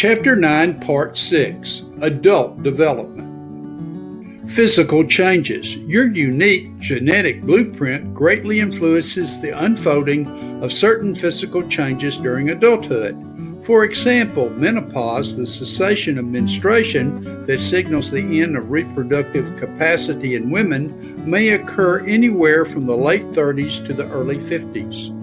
Chapter 9, Part 6, Adult Development. Physical changes. Your unique genetic blueprint greatly influences the unfolding of certain physical changes during adulthood. For example, menopause, the cessation of menstruation that signals the end of reproductive capacity in women, may occur anywhere from the late 30s to the early 50s.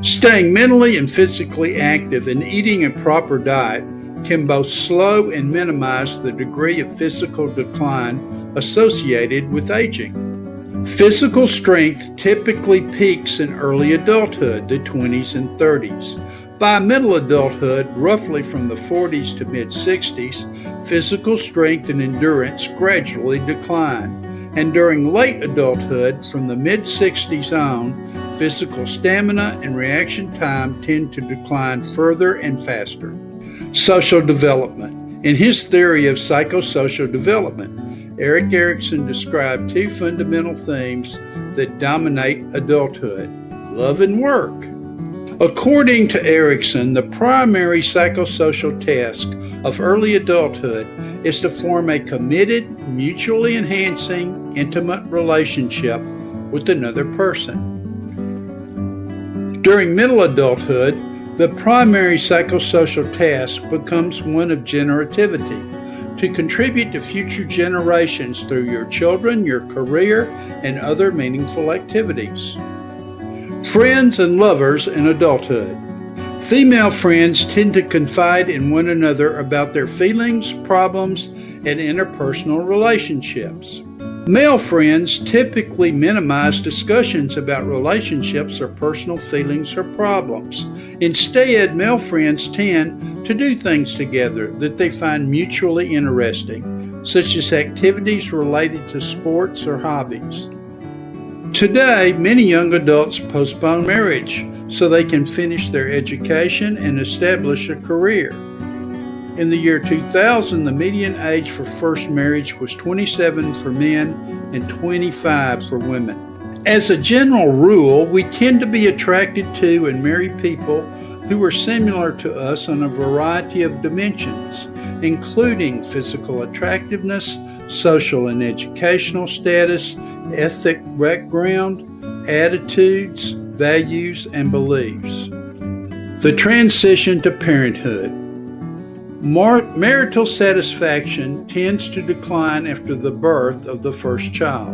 Staying mentally and physically active and eating a proper diet can both slow and minimize the degree of physical decline associated with aging. Physical strength typically peaks in early adulthood, the 20s and 30s. By middle adulthood, roughly from the 40s to mid-60s, physical strength and endurance gradually decline. And during late adulthood, from the mid-60s on, physical stamina and reaction time tend to decline further and faster. Social development. In his theory of psychosocial development, Erik Erikson described two fundamental themes that dominate adulthood: love and work. According to Erikson, the primary psychosocial task of early adulthood is to form a committed, mutually enhancing, intimate relationship with another person. During middle adulthood, the primary psychosocial task becomes one of generativity, to contribute to future generations through your children, your career, and other meaningful activities. Friends and lovers in adulthood. Female friends tend to confide in one another about their feelings, problems, and interpersonal relationships. Male friends typically minimize discussions about relationships or personal feelings or problems. Instead, male friends tend to do things together that they find mutually interesting, such as activities related to sports or hobbies. Today, many young adults postpone marriage so they can finish their education and establish a career. In the year 2000, the median age for first marriage was 27 for men and 25 for women. As a general rule, we tend to be attracted to and marry people who are similar to us on a variety of dimensions, including physical attractiveness, social and educational status, ethnic background, attitudes, values, and beliefs. The transition to parenthood. Marital satisfaction tends to decline after the birth of the first child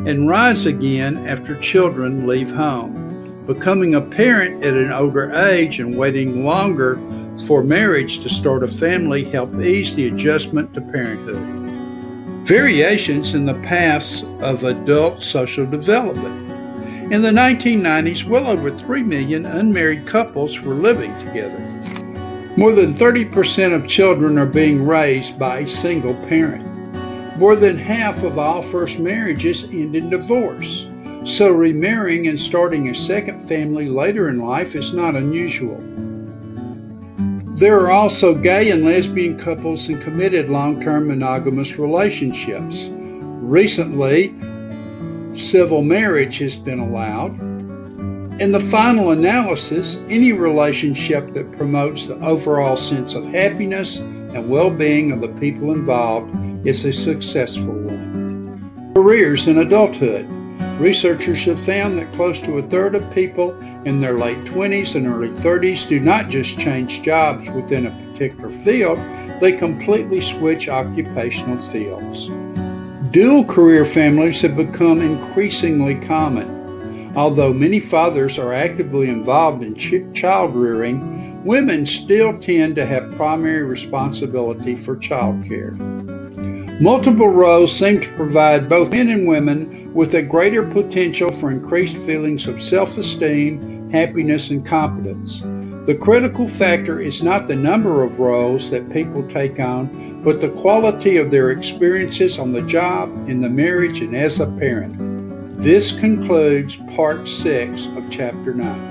and rise again after children leave home. Becoming a parent at an older age and waiting longer for marriage to start a family help ease the adjustment to parenthood. Variations in the paths of adult social development. In the 1990s, well over 3 million unmarried couples were living together. More than 30% of children are being raised by a single parent. More than half of all first marriages end in divorce, so remarrying and starting a second family later in life is not unusual. There are also gay and lesbian couples in committed long-term monogamous relationships. Recently, civil marriage has been allowed. In the final analysis, any relationship that promotes the overall sense of happiness and well-being of the people involved is a successful one. Careers in adulthood. Researchers have found that close to a third of people in their late 20s and early 30s do not just change jobs within a particular field, they completely switch occupational fields. Dual career families have become increasingly common. Although many fathers are actively involved in child rearing, women still tend to have primary responsibility for child care. Multiple roles seem to provide both men and women with a greater potential for increased feelings of self-esteem, happiness, and competence. The critical factor is not the number of roles that people take on, but the quality of their experiences on the job, in the marriage, and as a parent. This concludes Part 6 of Chapter 9.